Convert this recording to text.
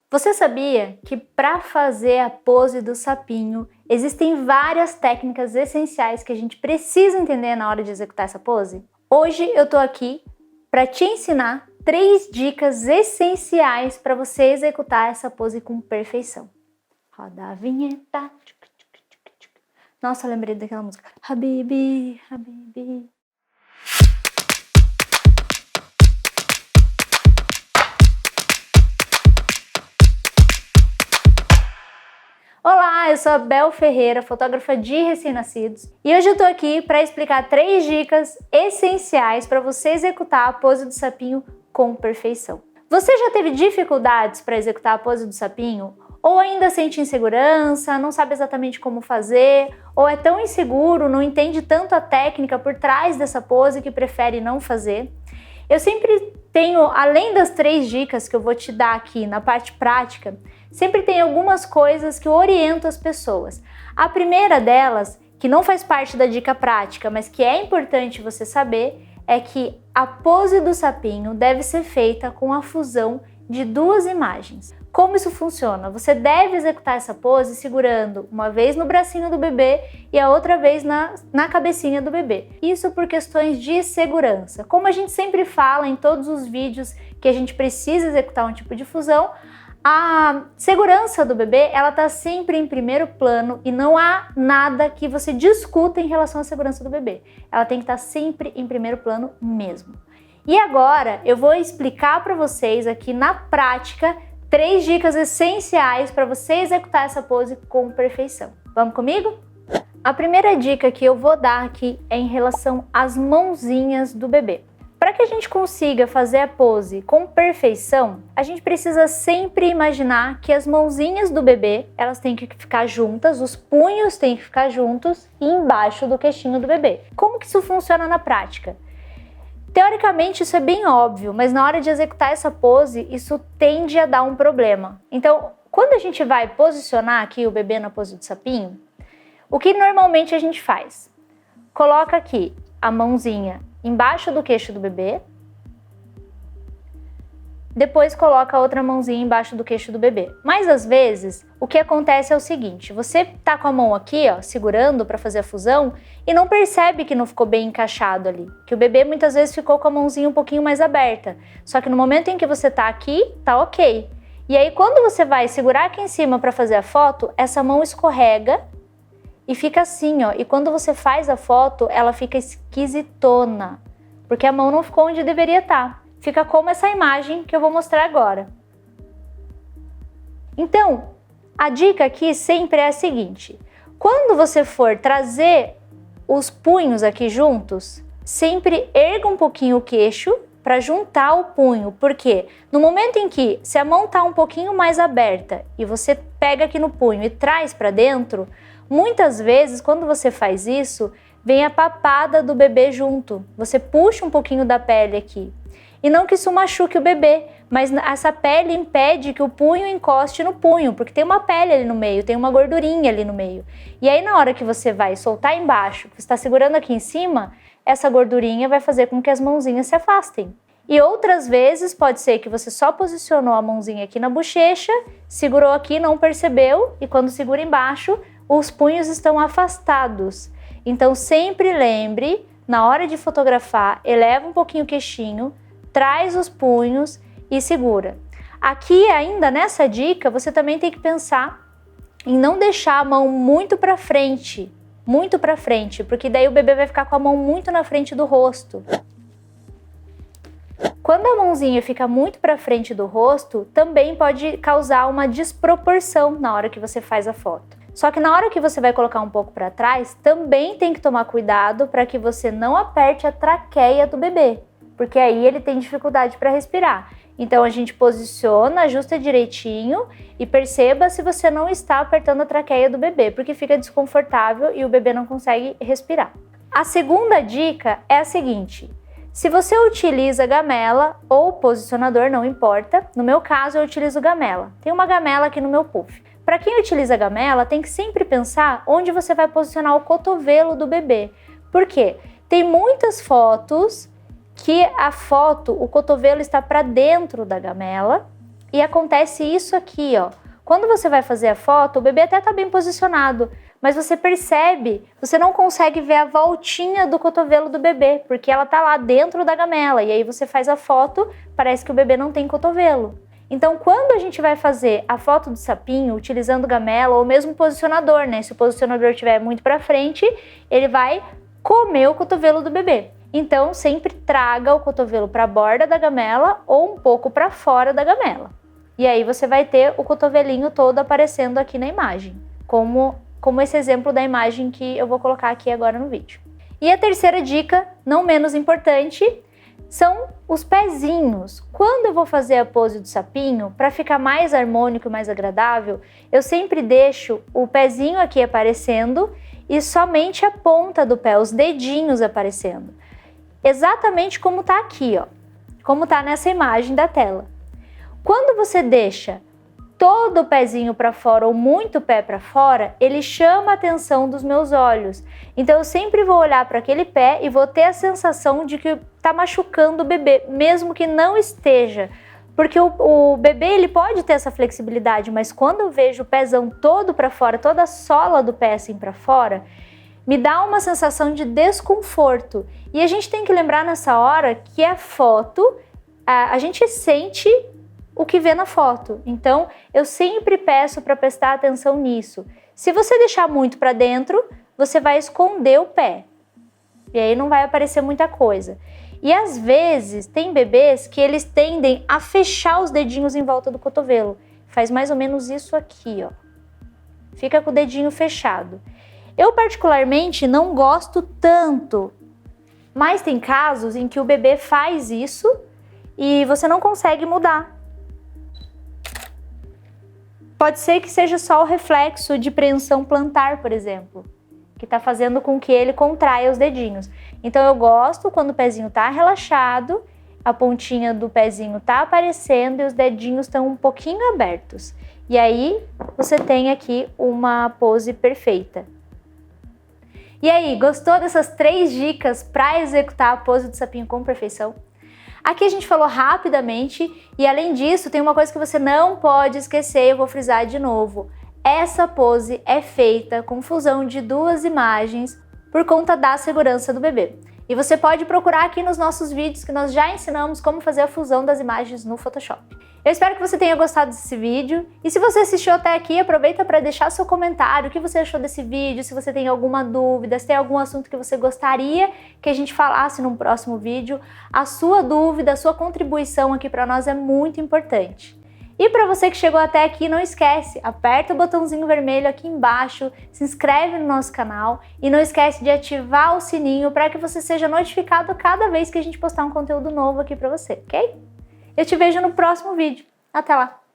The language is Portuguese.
Você sabia que para fazer a pose do sapinho existem várias técnicas essenciais que a gente precisa entender na hora de executar essa pose? Hoje eu tô aqui para te ensinar 3 dicas essenciais para você executar essa pose com perfeição. Roda a vinheta. Nossa, eu lembrei daquela música. Habibi, Habibi. Olá, eu sou a Bel Ferreira, fotógrafa de recém-nascidos, e hoje eu tô aqui para explicar 3 dicas essenciais para você executar a pose do sapinho com perfeição. Você já teve dificuldades para executar a pose do sapinho? Ou ainda sente insegurança, não sabe exatamente como fazer, ou é tão inseguro, não entende tanto a técnica por trás dessa pose que prefere não fazer? Eu sempre tenho, além das 3 dicas que eu vou te dar aqui na parte prática, sempre tem algumas coisas que eu oriento as pessoas. A primeira delas, que não faz parte da dica prática, mas que é importante você saber, é que a pose do sapinho deve ser feita com a fusão de 2 imagens. Como isso funciona? Você deve executar essa pose segurando uma vez no bracinho do bebê e a outra vez na cabecinha do bebê. Isso por questões de segurança. Como a gente sempre fala em todos os vídeos que a gente precisa executar um tipo de fusão, a segurança do bebê, ela tá sempre em primeiro plano e não há nada que você discuta em relação à segurança do bebê. Ela tem que estar sempre em primeiro plano mesmo. E agora eu vou explicar para vocês aqui na prática 3 dicas essenciais para você executar essa pose com perfeição. Vamos comigo? A primeira dica que eu vou dar aqui é em relação às mãozinhas do bebê. Para que a gente consiga fazer a pose com perfeição, a gente precisa sempre imaginar que as mãozinhas do bebê, elas têm que ficar juntas, os punhos têm que ficar juntos e embaixo do queixinho do bebê. Como que isso funciona na prática? Teoricamente isso é bem óbvio, mas na hora de executar essa pose, isso tende a dar um problema. Então, quando a gente vai posicionar aqui o bebê na pose do sapinho, o que normalmente a gente faz? Coloca aqui a mãozinha embaixo do queixo do bebê, depois coloca a outra mãozinha embaixo do queixo do bebê. Mas às vezes, o que acontece é o seguinte, você tá com a mão aqui, ó, segurando para fazer a fusão e não percebe que não ficou bem encaixado ali, que o bebê muitas vezes ficou com a mãozinha um pouquinho mais aberta. Só que no momento em que você tá aqui, tá ok. E aí quando você vai segurar aqui em cima para fazer a foto, essa mão escorrega e fica assim, ó. E quando você faz a foto, ela fica esquisitona, porque a mão não ficou onde deveria estar. Fica como essa imagem que eu vou mostrar agora. Então, a dica aqui sempre é a seguinte: quando você for trazer os punhos aqui juntos, sempre erga um pouquinho o queixo para juntar o punho, porque no momento em que, se a mão está um pouquinho mais aberta e você pega aqui no punho e traz para dentro, muitas vezes quando você faz isso, vem a papada do bebê junto. Você puxa um pouquinho da pele aqui. E não que isso machuque o bebê, mas essa pele impede que o punho encoste no punho, porque tem uma pele ali no meio, tem uma gordurinha ali no meio. E aí na hora que você vai soltar embaixo, que você está segurando aqui em cima, essa gordurinha vai fazer com que as mãozinhas se afastem. E outras vezes pode ser que você só posicionou a mãozinha aqui na bochecha, segurou aqui, não percebeu, e quando segura embaixo, os punhos estão afastados. Então sempre lembre, na hora de fotografar, eleva um pouquinho o queixinho, traz os punhos e segura. Aqui ainda nessa dica, você também tem que pensar em não deixar a mão muito para frente, porque daí o bebê vai ficar com a mão muito na frente do rosto. Quando a mãozinha fica muito para frente do rosto, também pode causar uma desproporção na hora que você faz a foto. Só que na hora que você vai colocar um pouco para trás, também tem que tomar cuidado para que você não aperte a traqueia do bebê, porque aí ele tem dificuldade para respirar. Então a gente posiciona, ajusta direitinho e perceba se você não está apertando a traqueia do bebê, porque fica desconfortável e o bebê não consegue respirar. A segunda dica é a seguinte: se você utiliza gamela ou posicionador, não importa, no meu caso eu utilizo gamela. Tem uma gamela aqui no meu puff. Para quem utiliza gamela, tem que sempre pensar onde você vai posicionar o cotovelo do bebê. Por quê? Tem muitas fotos que o cotovelo está para dentro da gamela e acontece isso aqui, ó. Quando você vai fazer a foto, o bebê até tá bem posicionado, mas você percebe, você não consegue ver a voltinha do cotovelo do bebê, porque ela tá lá dentro da gamela, e aí você faz a foto, parece que o bebê não tem cotovelo. Então, quando a gente vai fazer a foto do sapinho, utilizando gamela ou mesmo posicionador, né? Se o posicionador estiver muito para frente, ele vai comer o cotovelo do bebê. Então, sempre traga o cotovelo para a borda da gamela ou um pouco para fora da gamela. E aí você vai ter o cotovelinho todo aparecendo aqui na imagem, como esse exemplo da imagem que eu vou colocar aqui agora no vídeo. E a terceira dica, não menos importante, são os pezinhos. Quando eu vou fazer a pose do sapinho, para ficar mais harmônico e mais agradável, eu sempre deixo o pezinho aqui aparecendo e somente a ponta do pé, os dedinhos aparecendo. Exatamente como tá aqui, ó, como tá nessa imagem da tela. Quando você deixa todo o pezinho para fora ou muito pé para fora, ele chama a atenção dos meus olhos. Então eu sempre vou olhar para aquele pé e vou ter a sensação de que está machucando o bebê, mesmo que não esteja. Porque o bebê ele pode ter essa flexibilidade, mas quando eu vejo o pezão todo para fora, toda a sola do pé assim para fora, me dá uma sensação de desconforto. E a gente tem que lembrar nessa hora que a foto, a gente sente o que vê na foto. Então, eu sempre peço para prestar atenção nisso. Se você deixar muito para dentro, você vai esconder o pé. E aí não vai aparecer muita coisa. E às vezes, tem bebês que eles tendem a fechar os dedinhos em volta do cotovelo. Faz mais ou menos isso aqui, ó. Fica com o dedinho fechado. Eu particularmente não gosto tanto, mas tem casos em que o bebê faz isso e você não consegue mudar. Pode ser que seja só o reflexo de preensão plantar, por exemplo, que está fazendo com que ele contraia os dedinhos. Então eu gosto quando o pezinho está relaxado, a pontinha do pezinho está aparecendo e os dedinhos estão um pouquinho abertos. E aí você tem aqui uma pose perfeita. E aí, gostou dessas 3 dicas para executar a pose do sapinho com perfeição? Aqui a gente falou rapidamente e além disso tem uma coisa que você não pode esquecer, eu vou frisar de novo. Essa pose é feita com fusão de 2 imagens por conta da segurança do bebê. E você pode procurar aqui nos nossos vídeos que nós já ensinamos como fazer a fusão das imagens no Photoshop. Eu espero que você tenha gostado desse vídeo e se você assistiu até aqui, aproveita para deixar seu comentário, o que você achou desse vídeo, se você tem alguma dúvida, se tem algum assunto que você gostaria que a gente falasse num próximo vídeo. A sua dúvida, a sua contribuição aqui para nós é muito importante. E para você que chegou até aqui, não esquece, aperta o botãozinho vermelho aqui embaixo, se inscreve no nosso canal e não esquece de ativar o sininho para que você seja notificado cada vez que a gente postar um conteúdo novo aqui para você, ok? Eu te vejo no próximo vídeo. Até lá!